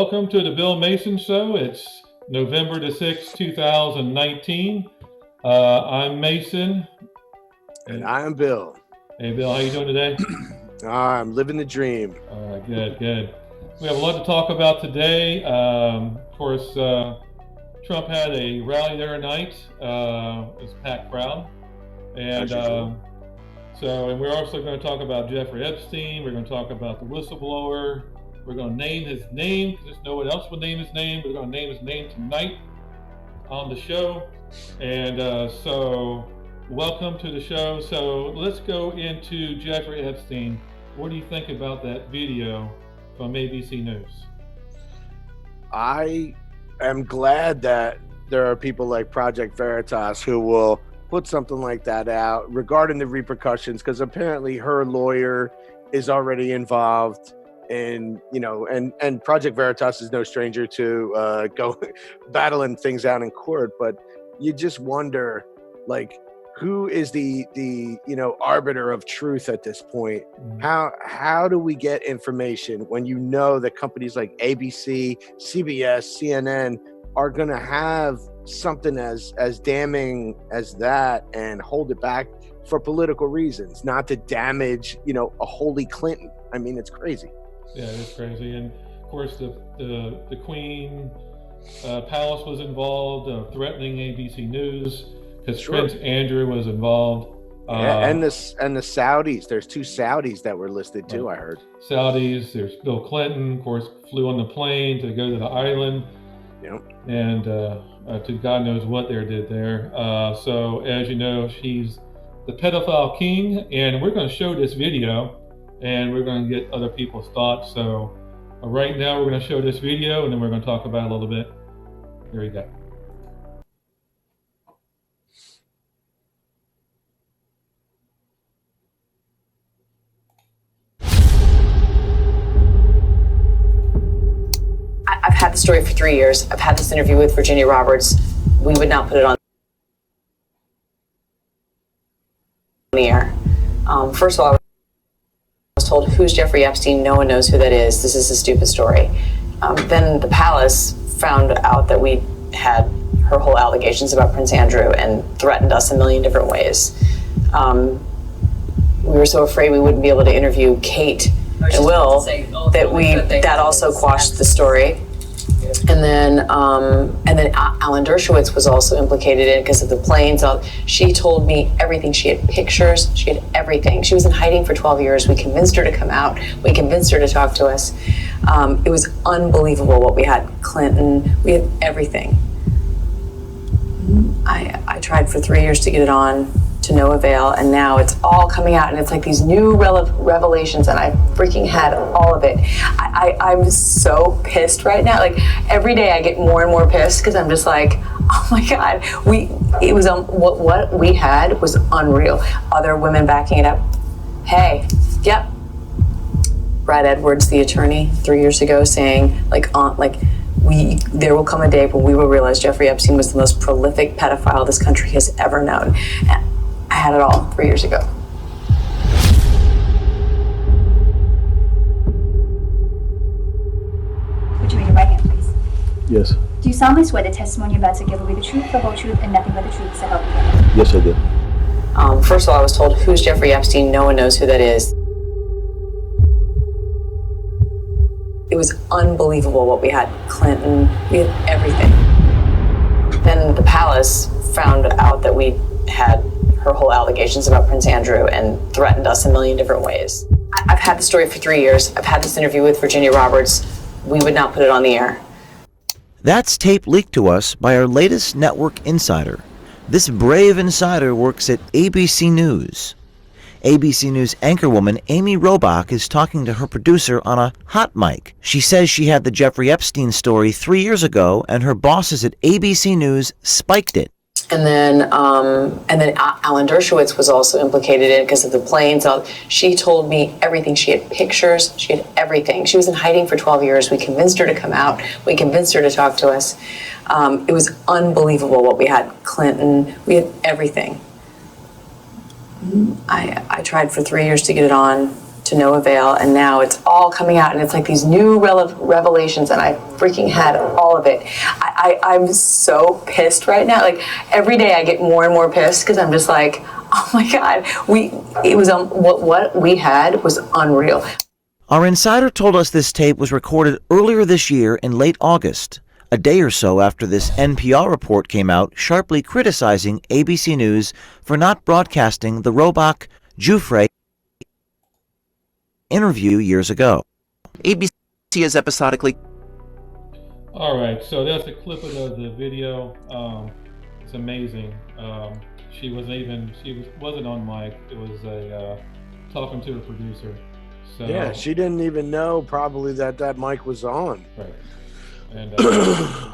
Welcome to the Bill Mason Show. It's November the 6th, 2019. I'm Mason. And I'm Bill. Hey, Bill, how you doing today? I'm living the dream. Good. We have a lot to talk about today. Of course, Trump had a rally there tonight. It was a packed crowd. And and we're also going to talk about Jeffrey Epstein. We're going to talk about the whistleblower. We're going to name his name because there's no one else would name his name. We're going to name his name tonight on the show. And so welcome to the show. So let's go into Jeffrey Epstein. What do you think about that video from ABC News? I am glad that there are people like Project Veritas who will put something like that out regarding the repercussions, because apparently her lawyer is already involved. And and Project Veritas is no stranger to go battling things out in court, but you just wonder, like, who is the arbiter of truth at this point? How do we get information when you know that companies like ABC, CBS, CNN are going to have something as damning as that and hold it back for political reasons, not to damage a holy Clinton? I mean, it's crazy. Yeah, it's crazy. And of course, the Queen Palace was involved, threatening ABC News because Prince Andrew was involved. And the Saudis. There's two Saudis that were listed too. Right. I heard. Saudis. There's Bill Clinton, of course, flew on the plane to go to the island. Yep. And to God knows what they did there. So as you know, she's the pedophile king, and we're going to show this video. And we're going to get other people's thoughts. So right now we're going to show this video and then we're going to talk about it a little bit. Here we go. I've had the story for 3 years. I've had this interview with Virginia Roberts. We would not put it on the air. First of all, told, who's Jeffrey Epstein? No one knows who that is. This is a stupid story. Then the palace found out that we had her whole allegations about Prince Andrew and threatened us a million different ways. We were so afraid we wouldn't be able to interview Kate and Will that also quashed the story. And then Alan Dershowitz was also implicated in it because of the planes. She told me everything. She had pictures. She had everything. She was in hiding for 12 years. We convinced her to come out. We convinced her to talk to us. It was unbelievable what we had. Clinton. We had everything. I tried for 3 years to get it on, to no avail, and now it's all coming out, and it's like these new revelations, and I freaking had all of it. I'm so pissed right now. Like, every day I get more and more pissed because I'm just like, oh my God, what we had was unreal. Other women backing it up. Hey, yep. Brad Edwards, the attorney, 3 years ago, saying there will come a day when we will realize Jeffrey Epstein was the most prolific pedophile this country has ever known. I had it all 3 years ago. Would you raise your right hand, please? Yes. Do you solemnly swear the testimony you're about to give will be the truth, the whole truth, and nothing but the truth, so help you God? Yes, I did. First of all, I was told, who's Jeffrey Epstein? No one knows who that is. It was unbelievable what we had. Clinton, we had everything. Then the palace found out that we had her whole allegations about Prince Andrew and threatened us a million different ways. I've had the story for 3 years. I've had this interview with Virginia Roberts. We would not put it on the air. That's tape leaked to us by our latest network insider. This brave insider works at ABC News. ABC News anchorwoman Amy Robach is talking to her producer on a hot mic. She says she had the Jeffrey Epstein story 3 years ago, and her bosses at ABC News spiked it. And then Alan Dershowitz was also implicated in it because of the planes. She told me everything. She had pictures. She had everything. She was in hiding for 12 years. We convinced her to come out. We convinced her to talk to us. It was unbelievable what we had. Clinton. We had everything. I tried for 3 years to get it on, to no avail, and now it's all coming out, and it's like these new revelations, and I freaking had all of it. I'm so pissed right now. Like every day I get more and more pissed because I'm just like, oh my God, what we had was unreal. Our insider told us this tape was recorded earlier this year in late August, a day or so after this NPR report came out sharply criticizing ABC News for not broadcasting the Robach Jeffrey interview years ago. ABC is episodically. All right, so that's a clip of the video. It's amazing. She wasn't on mic. It was a talking to a producer. So yeah, she didn't even know probably that mic was on. Right. And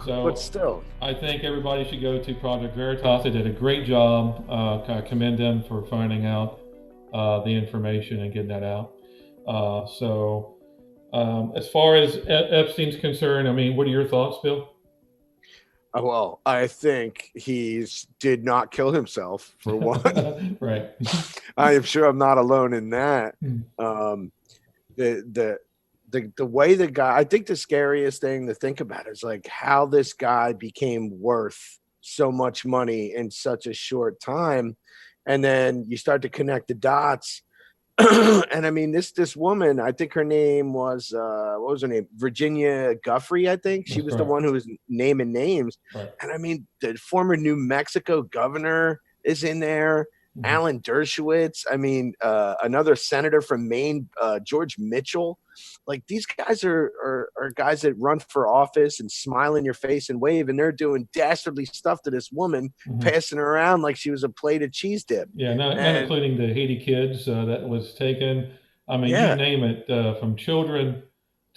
so, but still, I think everybody should go to Project Veritas. They did a great job. I commend them for finding out the information and getting that out. As far as Epstein's concerned, I mean, what are your thoughts, Bill? Well, I think he did not kill himself, for one. Right. I am sure I'm not alone in that. The way the guy, I think the scariest thing to think about is like how this guy became worth so much money in such a short time. And then you start to connect the dots. And I mean, this woman, I think her name was, what was her name? Virginia Guffrey, I think. She was the one who was naming names. Right. And I mean, the former New Mexico governor is in there. Mm-hmm. Alan Dershowitz. I mean, another senator from Maine, George Mitchell. Like these guys are guys that run for office and smile in your face and wave, and they're doing dastardly stuff to this woman, passing her around like she was a plate of cheese dip. Yeah, not including the Haiti kids that was taken. I mean, you name it, from children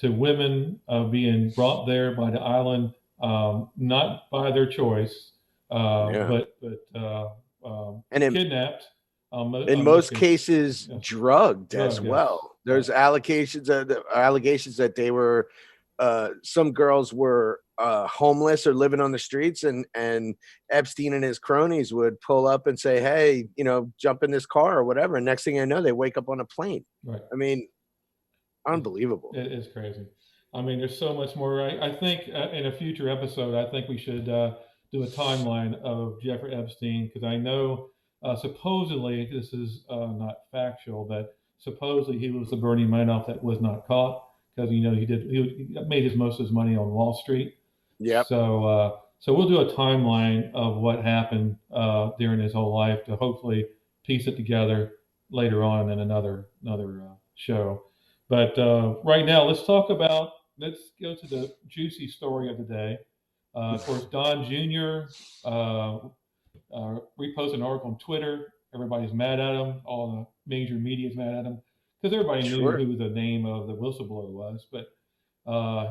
to women being brought there by the island, not by their choice, but kidnapped. In most cases, drugged as well. There's allegations that they were, some girls were homeless or living on the streets, and Epstein and his cronies would pull up and say, "Hey, jump in this car or whatever." And next thing I know, they wake up on a plane. Right. I mean, unbelievable. It is crazy. I mean, there's so much more. I think in a future episode, I think we should do a timeline of Jeffrey Epstein, because I know supposedly, this is not factual, but supposedly he was the Bernie Madoff that was not caught, because he made most of his money on Wall Street. Yeah. So we'll do a timeline of what happened during his whole life to hopefully piece it together later on in another show. But right now, let's go to the juicy story of the day. Of course, Don Jr. Reposted an article on Twitter. Everybody's mad at him. All the major media is mad at him because everybody knew who the name of the whistleblower was. But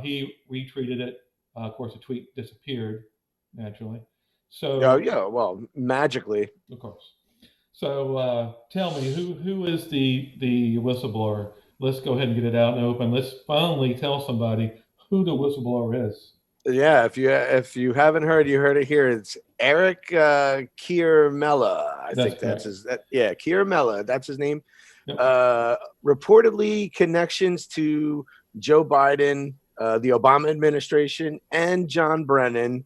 he retweeted it. Of course, the tweet disappeared naturally. So well, magically, of course. So tell me, who is the whistleblower? Let's go ahead and get it out and open. Let's finally tell somebody who the whistleblower is. Yeah, if you haven't heard, you heard it here. It's Eric Kiermella. I think that's his. Kiermella. That's his name. Yep. Reportedly connections to Joe Biden, the Obama administration, and John Brennan.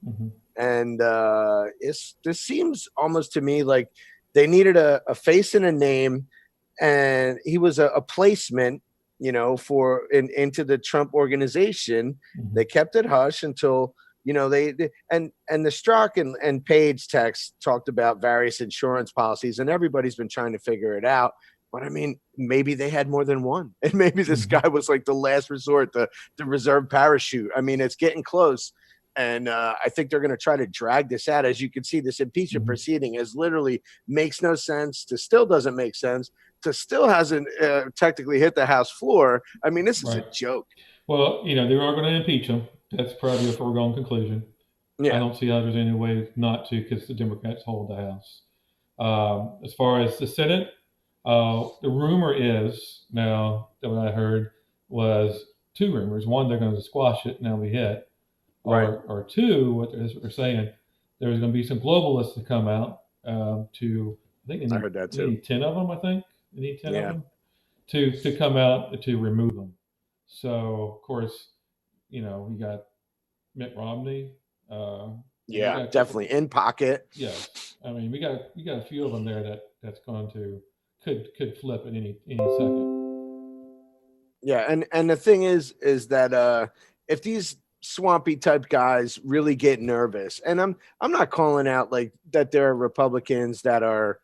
And this seems almost to me like they needed a face and a name, and he was a placement, for into the Trump organization. They kept it hush until, they and the Strzok and Page text talked about various insurance policies, and everybody's been trying to figure it out. But I mean, maybe they had more than one, and maybe this guy was like the last resort, the reserve parachute. I mean, it's getting close. And I think they're going to try to drag this out. As you can see, this impeachment proceeding literally makes no sense, to still doesn't make sense, to still hasn't technically hit the House floor. I mean, this is a joke. Well, they are going to impeach him. That's probably a foregone conclusion. Yeah. I don't see how there's any way not to, because the Democrats hold the House. As far as the Senate, the rumor is, now that what I heard was two rumors. One, they're going to squash it and that'll be it. Or two, what they're saying, there's going to be some globalists to come out I think I heard that too. They need 10 of them, I think. They need 10 of them to come out to remove him. So of course, we got Mitt Romney. We Yeah, got definitely in pocket. yes. I mean, we got a few of them there that's going to could flip at any second. Yeah, and the thing is that if these swampy type guys really get nervous, and I'm not calling out like that there are Republicans that are,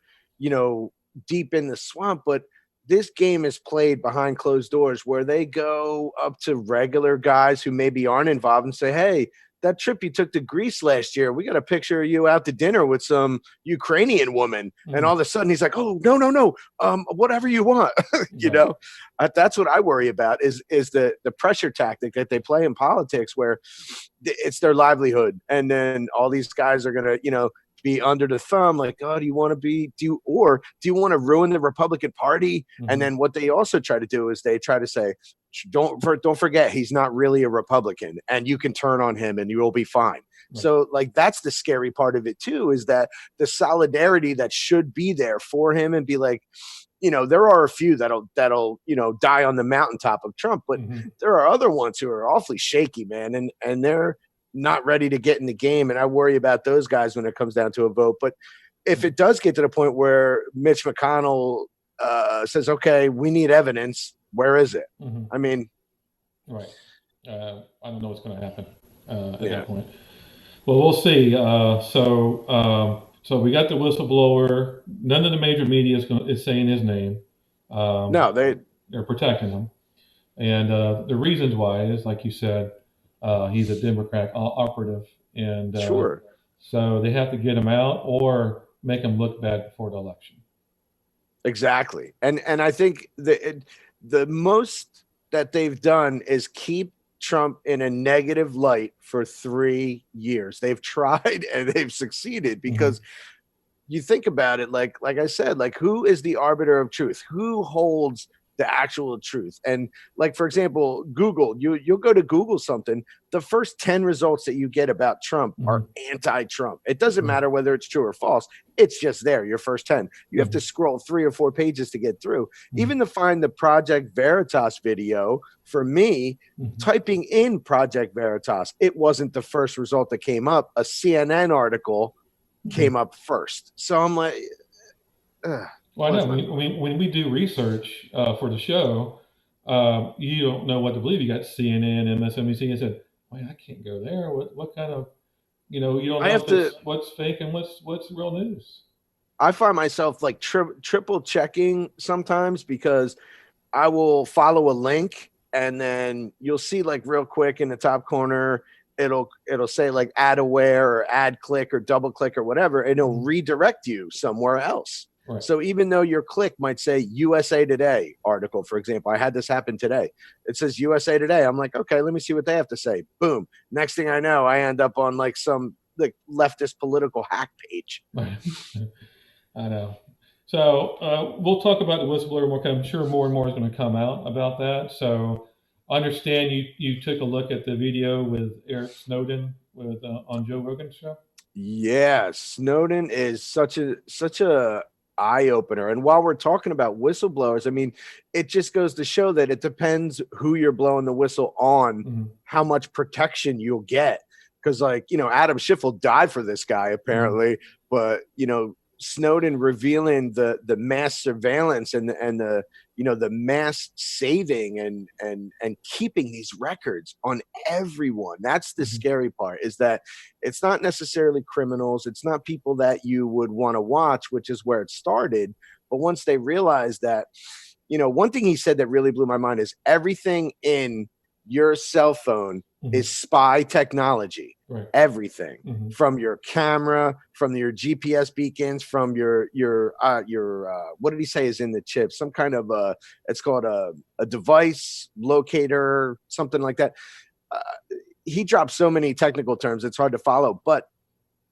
deep in the swamp, but this game is played behind closed doors where they go up to regular guys who maybe aren't involved and say, "Hey, that trip you took to Greece last year, we got a picture of you out to dinner with some Ukrainian woman." And all of a sudden he's like, "Oh, no. Whatever you want." you Right. know, that's what I worry about is the pressure tactic that they play in politics where it's their livelihood. And then all these guys are going to, be under the thumb, like, oh, do you want to ruin the Republican Party? And then what they also try to do is they try to say, don't forget, he's not really a Republican, and you can turn on him and you will be fine. Right. So like, that's the scary part of it too, is that the solidarity that should be there for him and be like, there are a few that'll, die on the mountaintop of Trump, but there are other ones who are awfully shaky, man. And they're not ready to get in the game. And I worry about those guys when it comes down to a vote. But if it does get to the point where Mitch McConnell says, okay, we need evidence, where is it? I mean, right. I don't know what's going to happen at that point. Well, we'll see. So we got the whistleblower. None of the major media is saying his name. No, they're protecting him, and the reasons why is, like you said, he's a Democrat operative, and sure. So they have to get him out or make him look bad before the election. Exactly, and I think the most that they've done is keep Trump in a negative light for 3 years. They've tried and they've succeeded because you think about it, like I said, like, who is the arbiter of truth? Who holds the actual truth? And like, for example, Google, you'll go to Google something, the first 10 results that you get about Trump are anti-Trump. It doesn't matter whether it's true or false. It's just there, your first 10. You have to scroll 3 or 4 pages to get through. Even to find the Project Veritas video, for me, typing in Project Veritas, it wasn't the first result that came up. A CNN article came up first. So I'm like, well, I know when we do research for the show, you don't know what to believe. You got CNN, MSNBC, and said, "Wait, I can't go there. What kind of, you don't know what's fake and what's real news." I find myself like triple checking sometimes, because I will follow a link and then you'll see, like, real quick in the top corner, it'll say like ad aware or ad click or double click or whatever, and it'll redirect you somewhere else. Right. So even though your click might say USA Today article, for example, I had this happen today. It says USA Today. I'm like, okay, let me see what they have to say. Boom. Next thing I know, I end up on like some like leftist political hack page. I know. So we'll talk about the whistleblower more. I'm sure more and more is going to come out about that. So I understand you took a look at the video with Eric Snowden on Joe Rogan's show. Yeah, Snowden is such a eye opener. And while we're talking about whistleblowers, I mean, it just goes to show that it depends who you're blowing the whistle on, how much protection you'll get. Because, like, Adam Schiff will die for this guy apparently, but Snowden revealing the mass surveillance and the the mass saving and keeping these records on everyone. That's the scary part, is that it's not necessarily criminals. It's not people that you would want to watch, which is where it started. But once they realize that, one thing he said that really blew my mind is everything in your cell phone is spy technology. Right. Everything from your camera, from your GPS beacons, from your what did he say is in the chip? Some kind of it's called a device locator, something like that. He dropped so many technical terms, it's hard to follow, but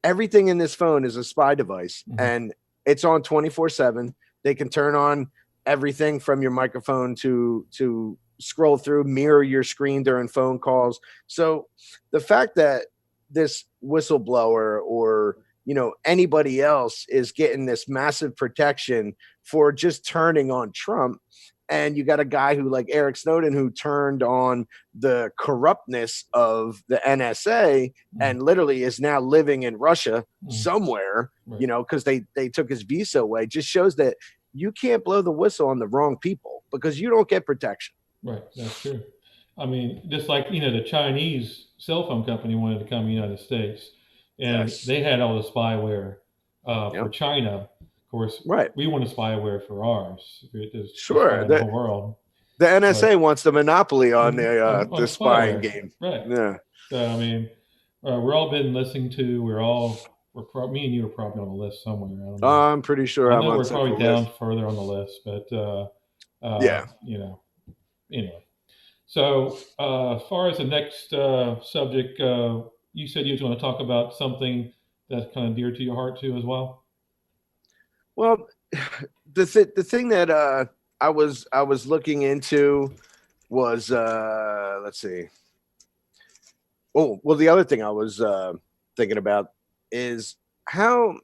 everything in this phone is a spy device, and it's on 24/7. They can turn on everything from your microphone to scroll through, mirror your screen during phone calls. So the fact that this whistleblower or anybody else is getting this massive protection for just turning on Trump And you got a guy who like Eric Snowden who turned on the corruptness of the NSA and literally is now living in Russia somewhere, Right. you know, because they took his visa away. Just shows that you can't blow the whistle on the wrong people because you don't get protection. Right, that's true. I mean, just like, the Chinese cell phone company wanted to come to the United States, and Yes. they had all the spyware for Yep. China. Of course, Right. we want the spyware for ours. Sure. The whole world. The NSA wants the monopoly on On the spying spyware. game. Right. Yeah. So, I mean, we're all been listening to. Me and you are probably on the list somewhere. I don't know. I'm pretty sure I I'm know on we're probably Central down List. further on the list, but Yeah. Anyway. So, as far as the next subject, you said you was going to talk about something that's kind of dear to your heart too, as well. Well, the thing that I was looking into was let's see. Oh, well, the other thing I was thinking about is how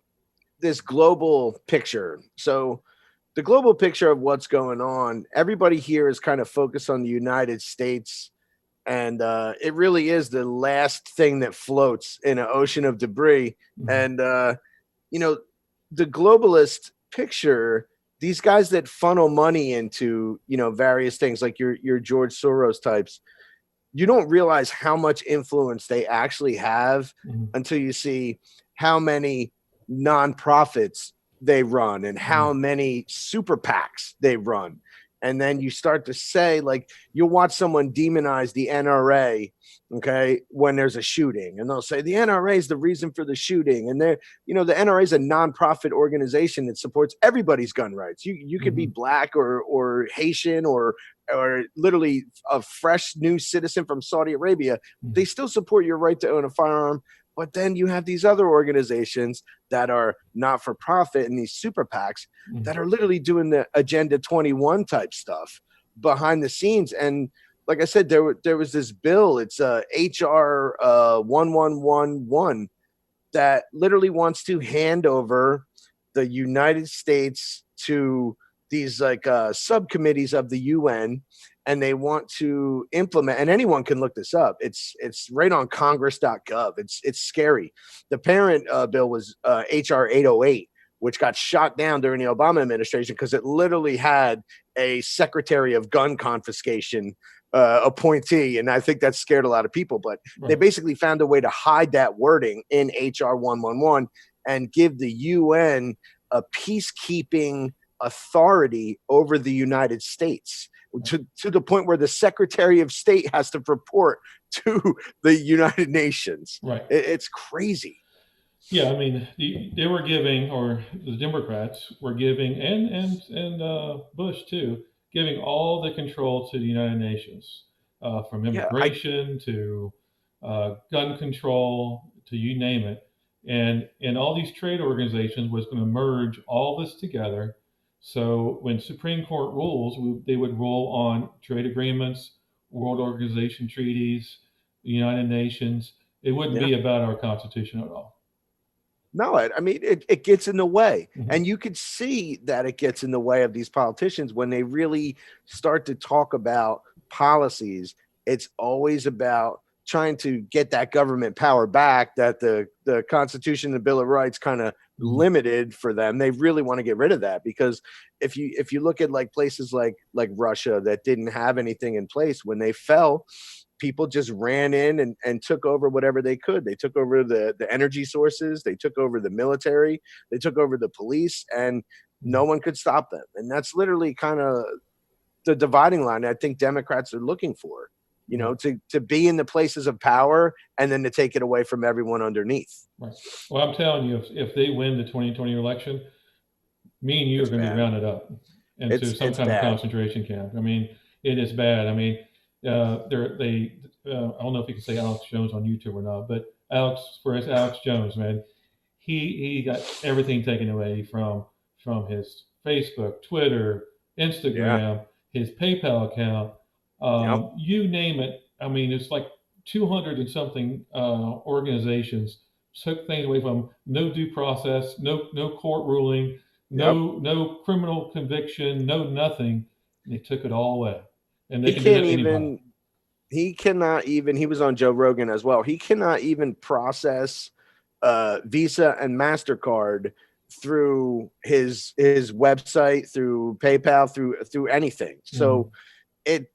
this global picture. So the global picture of what's going on, everybody here is kind of focused on the United States, and it really is the last thing that floats in an ocean of debris. And the globalist picture, these guys that funnel money into various things like your George Soros types, you don't realize how much influence they actually have until you see how many nonprofits they run and how many super PACs they run. And then you start to say, like, you'll watch someone demonize the NRA, okay, when there's a shooting, and they'll say the NRA is the reason for the shooting. And the NRA is a nonprofit organization that supports everybody's gun rights. You could be black or Haitian or literally a fresh new citizen from Saudi Arabia. They still support your right to own a firearm. But then you have these other organizations that are not for profit and these super PACs that are literally doing the Agenda 21 type stuff behind the scenes. And like I said, there was this bill. It's HR 1111 that literally wants to hand over the United States to these like subcommittees of the UN, and they want to implement, and anyone can look this up. It's right on congress.gov. It's scary. The parent bill was HR 808, which got shot down during the Obama administration because it literally had a secretary of gun confiscation appointee, and I think that scared a lot of people. But they basically found a way to hide that wording in HR 111 and give the UN a peacekeeping authority over the United States to the point where the Secretary of State has to report to the United Nations. Right. It's crazy. Yeah, I mean, they were giving, or the Democrats were giving, and Bush too, giving all the control to the United Nations, from immigration to gun control to you name it, and all these trade organizations was going to merge all this together. So when Supreme Court rules, they would rule on trade agreements, World Organization treaties, the United Nations. It wouldn't be about our Constitution at all. No, I mean, it gets in the way. And you could see that it gets in the way of these politicians when they really start to talk about policies. It's always about trying to get that government power back that the Constitution, the Bill of Rights kind of limited for them. They really want to get rid of that, because if you look at like places like Russia that didn't have anything in place when they fell, people just ran in and took over whatever they could. They took over the energy sources. They took over the military. They took over the police, and no one could stop them. And that's literally kind of the dividing line I think Democrats are looking for, to be in the places of power and then to take it away from everyone underneath. Right. Well, I'm telling you, if they win the 2020 election, me and you are going to be rounded up into some kind of concentration camp. I mean, it is bad. I mean, I don't know if you can say Alex Jones on YouTube or not, but Alex Jones, man, he got everything taken away from his Facebook, Twitter, Instagram, his PayPal account, you name it. I mean, it's like 200 and something organizations took things away from him. No due process, no court ruling, no criminal conviction, no nothing. and they took it all away. And He they can do that can't to anybody. even. He cannot even. He was on Joe Rogan as well. He cannot even process Visa and MasterCard through his website, through PayPal, through anything. So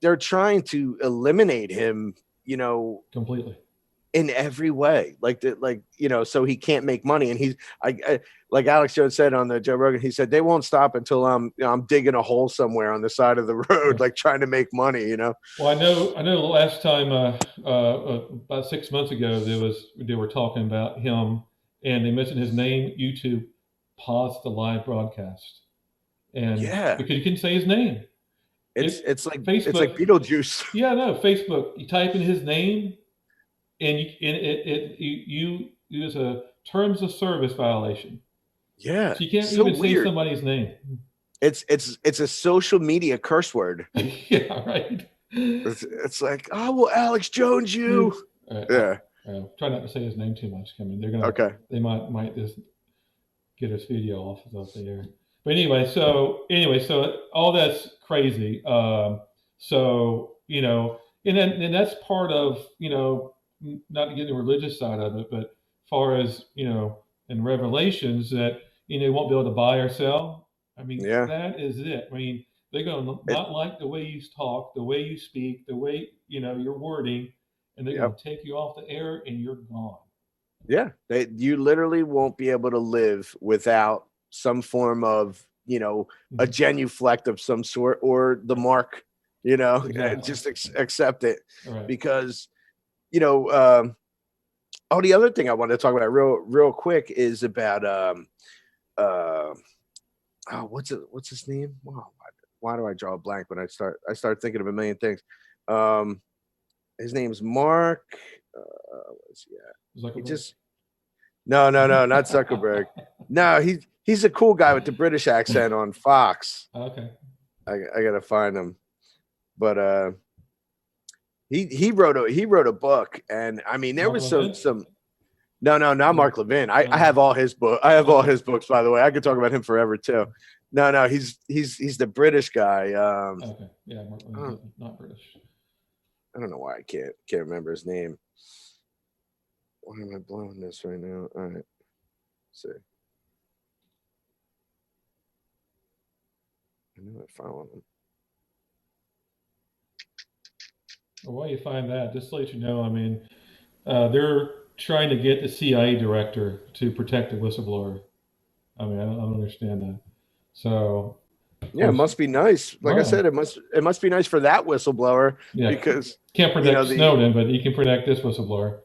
they're trying to eliminate him, Completely. in every way, so he can't make money. And he's like Alex Jones said on the Joe Rogan, he said they won't stop until I'm digging a hole somewhere on the side of the road, like trying to make money. Well, I know. The last time, about 6 months ago, they were talking about him, and they mentioned his name. YouTube paused the live broadcast, and because you couldn't say his name. It's like Facebook. It's like Beetlejuice. Yeah, no, Facebook. You type in his name, and you use a terms of service violation. Yeah, so you can't even say somebody's name. It's a social media curse word. Yeah, right. It's like, oh well, Alex Jones, you. Yeah. Try not to say his name too much. I mean, they're gonna. Okay. They might just get his video off the air. But anyway, so all that's crazy. And that's part of, not to get the religious side of it, but far as, in Revelations that, they won't be able to buy or sell. I mean, that is it. I mean, they're going to not like the way you talk, the way you speak, the way, your wording, and they're going to take you off the air and you're gone. Yeah. You literally won't be able to live without some form of, a genuflect of some sort or the mark, exactly. Just accept it. Right. Because, the other thing I want to talk about real quick is about, what's his name? Wow. Why do I draw a blank when I start thinking of a million things? His name's Mark. What's he at? He just, no, not Zuckerberg. No, he's a cool guy with the British accent on Fox. Okay. I gotta find him. But he wrote a book, and I mean there was some no, not Mark Levin. I have all his book. I have all his books, by the way. I could talk about him forever too. No, he's the British guy. Okay. Yeah, Mark Levin, not British. I don't know why I can't remember his name. Why am I blowing this right now? All right. Let's see. I knew I found him. Well, while you find that, just to let you know, I mean, they're trying to get the CIA director to protect the whistleblower. I mean, I don't understand that. So yeah, it must be nice. Like I said, it must be nice for that whistleblower because can't protect Snowden, but you can protect this whistleblower.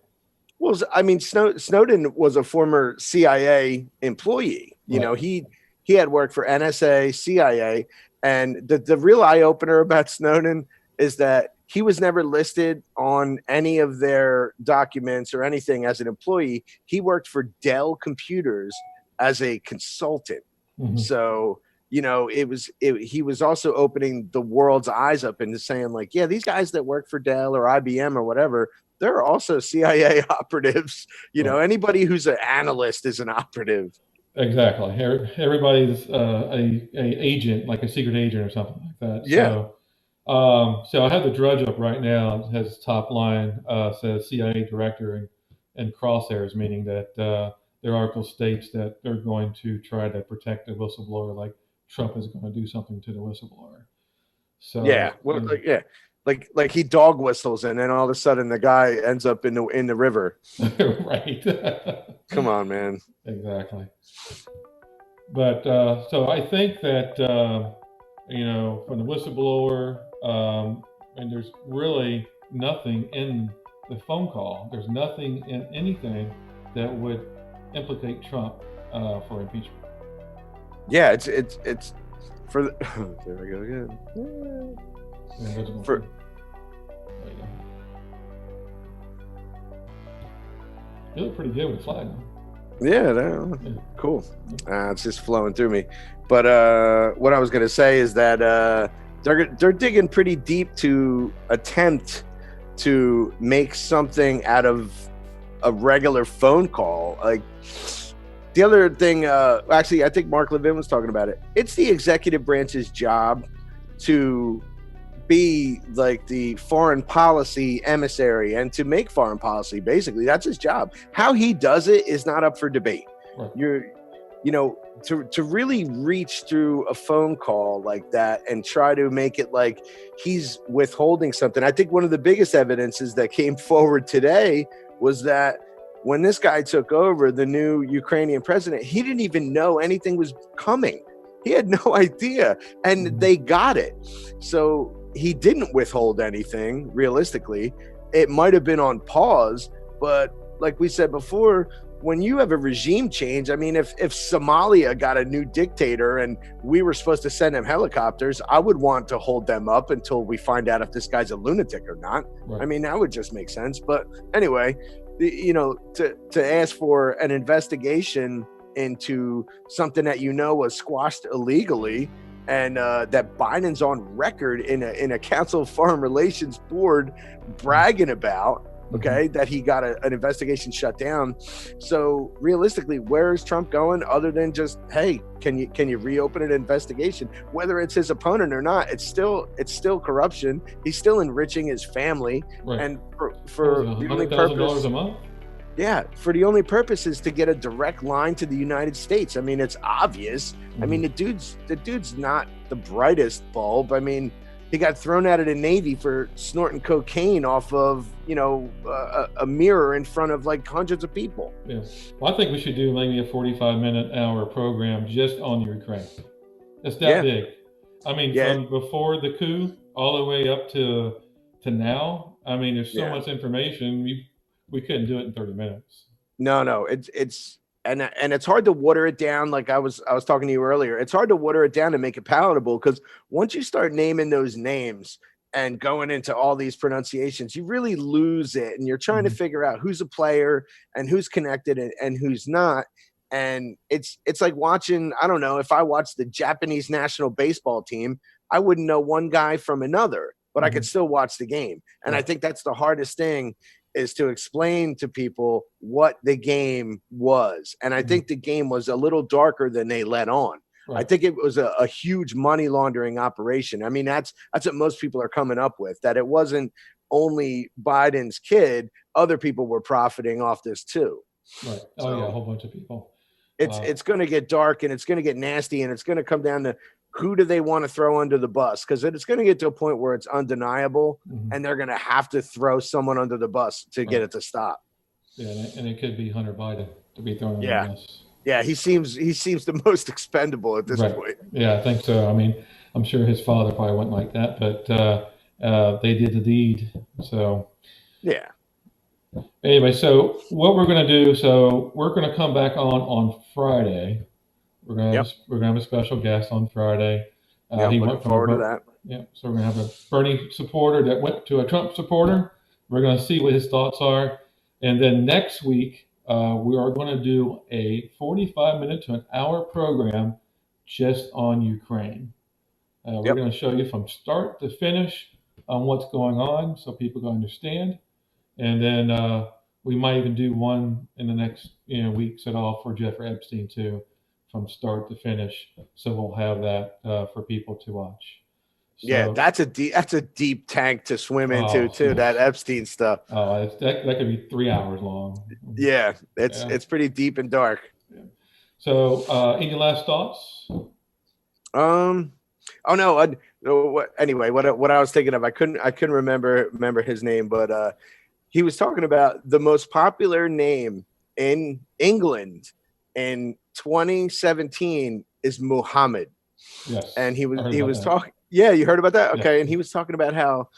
Well, I mean, Snowden was a former CIA employee. He had worked for NSA, CIA, and the real eye opener about Snowden is that he was never listed on any of their documents or anything as an employee. He worked for Dell Computers as a consultant. Mm-hmm. So, he was also opening the world's eyes up into saying like, yeah, these guys that work for Dell or IBM or whatever, they're also CIA operatives. Anybody who's an analyst is an operative. Exactly. Everybody's a agent, like a secret agent or something like that. Yeah. So I have the Drudge up right now. It has top line says CIA director and crosshairs, meaning that their article states that they're going to try to protect the whistleblower, like Trump is going to do something to the whistleblower. So yeah, like he dog whistles, and then all of a sudden the guy ends up in the river. Right. Come on, man. Exactly. But so I think that from the whistleblower, and there's really nothing in the phone call. There's nothing in anything that would implicate Trump for impeachment. Yeah, it's for the, there we go again. You look pretty good with flag. Yeah, cool. It's just flowing through me. But what I was going to say is that they're digging pretty deep to attempt to make something out of a regular phone call. Like the other thing, actually, I think Mark Levin was talking about it. It's the executive branch's job to be like the foreign policy emissary and to make foreign policy. Basically, that's his job. How he does it is not up for debate. Right. To really reach through a phone call like that and try to make it like he's withholding something. I think one of the biggest evidences that came forward today was that when this guy took over, the new Ukrainian president, he didn't even know anything was coming. He had no idea, and they got it. So he didn't withhold anything. Realistically, it might have been on pause, but like we said before, when you have a regime change, I mean, if Somalia got a new dictator and we were supposed to send them helicopters, I would want to hold them up until we find out if this guy's a lunatic or not. Right. I mean, that would just make sense. But anyway, to ask for an investigation into something that was squashed illegally, and that Biden's on record in a Council of Foreign Relations board bragging about, okay, that he got an investigation shut down. So realistically, where is Trump going other than just, hey, can you reopen an investigation? Whether it's his opponent or not, it's still corruption. He's still enriching his family, right. And for the only purpose, $100,000 a month. Yeah, for the only purpose is to get a direct line to the United States. I mean, it's obvious. I mean, the dude's not the brightest bulb. I mean, he got thrown out of the Navy for snorting cocaine off of, a mirror in front of like hundreds of people. Yeah. Well, I think we should do maybe a 45-minute-hour program just on Ukraine. It's that big. I mean, from before the coup all the way up to now. I mean, there's so much information. We couldn't do it in 30 minutes. No, it's and it's hard to water it down. Like I was talking to you earlier, it's hard to water it down and make it palatable, because once you start naming those names and going into all these pronunciations, you really lose it, and you're trying to figure out who's a player and who's connected and who's not. And it's like watching, I don't know, if I watched the Japanese national baseball team, I wouldn't know one guy from another, but I could still watch the game. And I think that's the hardest thing, is to explain to people what the game was. And I think the game was a little darker than they let on. Right. I think it was a huge money laundering operation. I mean, that's what most people are coming up with, that it wasn't only Biden's kid. Other people were profiting off this too. Right. Oh, yeah, a whole bunch of people. It's going to get dark, and it's going to get nasty, and it's going to come down to who do they want to throw under the bus? Because it's going to get to a point where it's undeniable, and they're going to have to throw someone under the bus to get it to stop. Yeah, and it could be Hunter Biden to be thrown under the bus. Yeah, he seems the most expendable at this point. Yeah, I think so. I mean, I'm sure his father probably wasn't like that, but they did the deed. So yeah. Anyway, so what we're going to do? So we're going to come back on Friday. We're going to have a special guest on Friday. He went forward to that. Yeah, so we're going to have a Bernie supporter that went to a Trump supporter. We're going to see what his thoughts are, and then next week we are going to do a 45-minute to an hour program just on Ukraine. We're going to show you from start to finish on what's going on, so people can understand, and then we might even do one in the next weeks at all for Jeffrey Epstein too, from start to finish. So we'll have that for people to watch. So, yeah, that's a deep tank to swim into too. That Epstein stuff. Oh, that could be 3 hours long. Yeah, it's pretty deep and dark. Yeah. So, any last thoughts? Oh no. Anyway, what I was thinking of, I couldn't remember his name, but he was talking about the most popular name in England in 2017 is Muhammad. Yes. And he was talking. Yeah, you heard about that? Okay. Yeah. And he was talking about how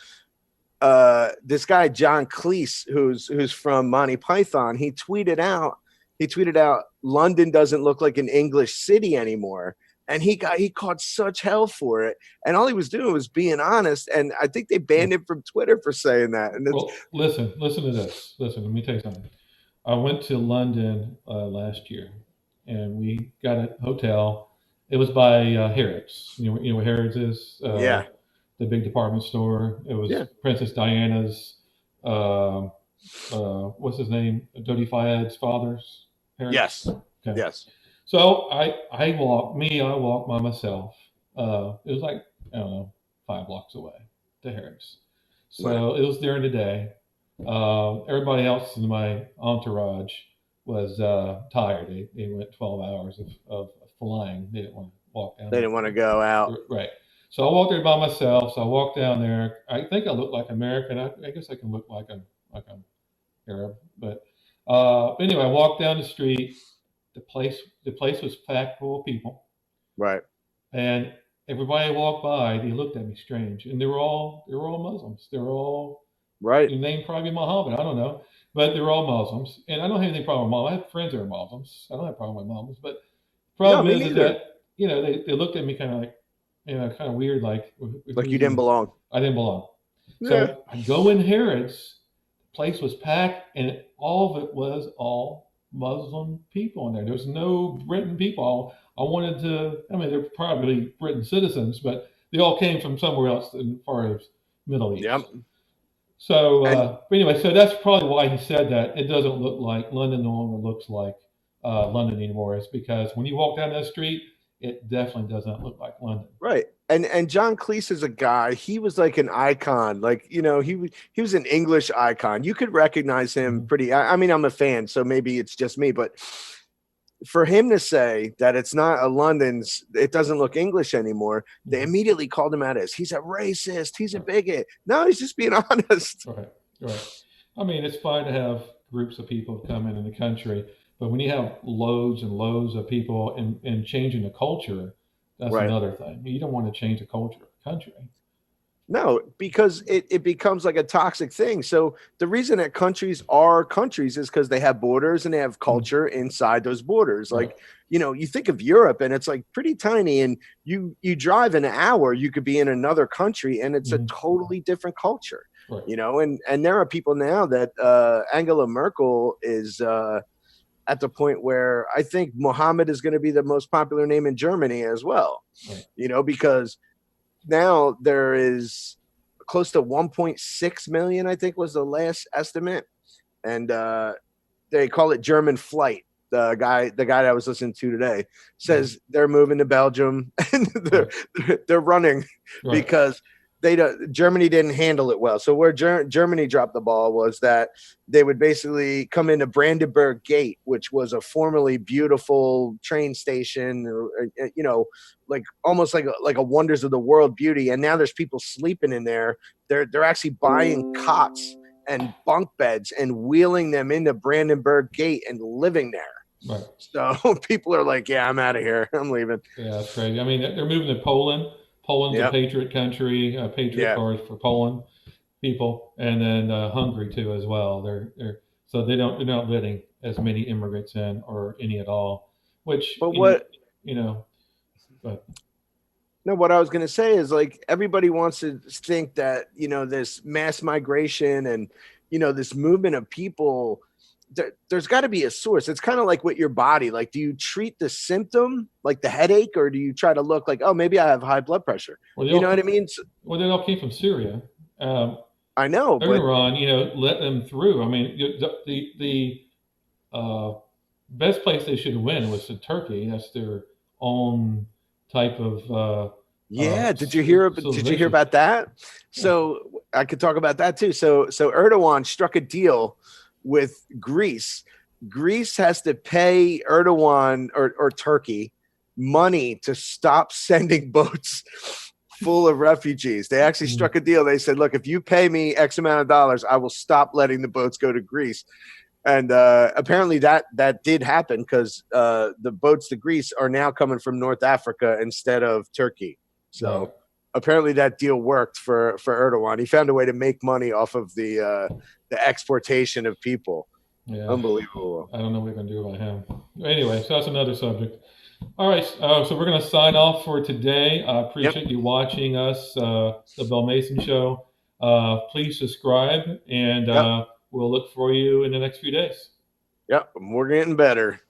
this guy John Cleese, who's from Monty Python, he tweeted out London doesn't look like an English city anymore. And he caught such hell for it. And all he was doing was being honest. And I think they banned him from Twitter for saying that. And well, listen to this. Listen, let me tell you something. I went to London last year, and we got a hotel. It was by Harrods. You know what Harrods is? The big department store. It was Princess Diana's, what's his name? Dodi Fayed's father's Harrods? Yes. Okay. Yes. So I walked by myself. It was like, I don't know, 5 blocks away to Harrods. So it was during the day. Everybody else in my entourage was tired. They went 12 hours of flying. They didn't want to walk down. They didn't want to go out. Right. So I walked there by myself. So I walked down there. I think I look like American. I guess I can look like I'm Arab. But anyway, I walked down the street. The place was packed full of people. Right. And everybody I walked by, they looked at me strange. And they were all Muslims. They were all right. Their name probably Muhammad. I don't know. But they were all Muslims. And I don't have any problem with Muslims. I have friends that are Muslims. I don't have a problem with Muslims. But the problem is that, they looked at me kind of like, kind of weird, like you didn't belong. I didn't belong. Yeah. So I go in Harrods, the place was packed, and all of it was all Muslim people in there. There was no Britain people. They're probably Britain citizens, but they all came from somewhere else as far as Middle East. Yep. So, but anyway, so that's probably why he said that it doesn't look like London no longer looks like London anymore. It's because when you walk down that street, it definitely does not look like London. Right. And John Cleese is a guy, he was like an icon. Like, he was an English icon. You could recognize him pretty. I'm a fan, so maybe it's just me, but for him to say that it's not it doesn't look English anymore, they immediately called him out as he's a racist, he's a bigot. No, he's just being honest. Right. I mean, it's fine to have groups of people come in the country, but when you have loads and loads of people and changing the culture, that's another thing. You don't want to change the culture of the country. No, because it becomes like a toxic thing. So the reason that countries are countries is because they have borders and they have culture inside those borders. Like, you think of Europe and it's like pretty tiny, and you drive an hour, you could be in another country and it's a totally different culture. Right. And there are people now that Angela Merkel is at the point where I think Mohammed is going to be the most popular name in Germany as well. Right. Because now there is close to 1.6 million, I think was the last estimate. And they call it German flight. The guy that I was listening to today says they're moving to Belgium and they're running because Germany didn't handle it well. So where Germany dropped the ball was that they would basically come into Brandenburg Gate, which was a formerly beautiful train station, like almost like a wonders of the world beauty. And now there's people sleeping in there. They're actually buying cots and bunk beds and wheeling them into Brandenburg Gate and living there. Right. So people are like, yeah, I'm out of here. I'm leaving. Yeah, that's crazy. I mean, they're moving to Poland. Poland's a patriot country, patriot cars for Poland people, and then Hungary too as well. They're they're not letting as many immigrants in or any at all. Which, but what I was going to say is, like, everybody wants to think that this mass migration and this movement of people. There's got to be a source. It's kind of like with your body. Like, do you treat the symptom, like the headache, or do you try to look like, oh, maybe I have high blood pressure? What I mean? Well, they all came from Syria. I know. Erdogan, let them through. I mean, the best place they should win was to Turkey. That's their own type of. Did you hear about that? So I could talk about that too. So Erdogan struck a deal with Greece. Greece has to pay Erdogan or Turkey money to stop sending boats full of refugees. They actually struck a deal. They said, look, if you pay me X amount of dollars, I will stop letting the boats go to Greece. And apparently that did happen because the boats to Greece are now coming from North Africa instead of Turkey. So apparently that deal worked for Erdogan. He found a way to make money off of the exportation of people. Yeah. Unbelievable. I don't know what we're going to do about him. Anyway, so that's another subject. All right, so we're going to sign off for today. I appreciate you watching us, the Bill Mason Show. Please subscribe, and we'll look for you in the next few days. Yep, we're getting better.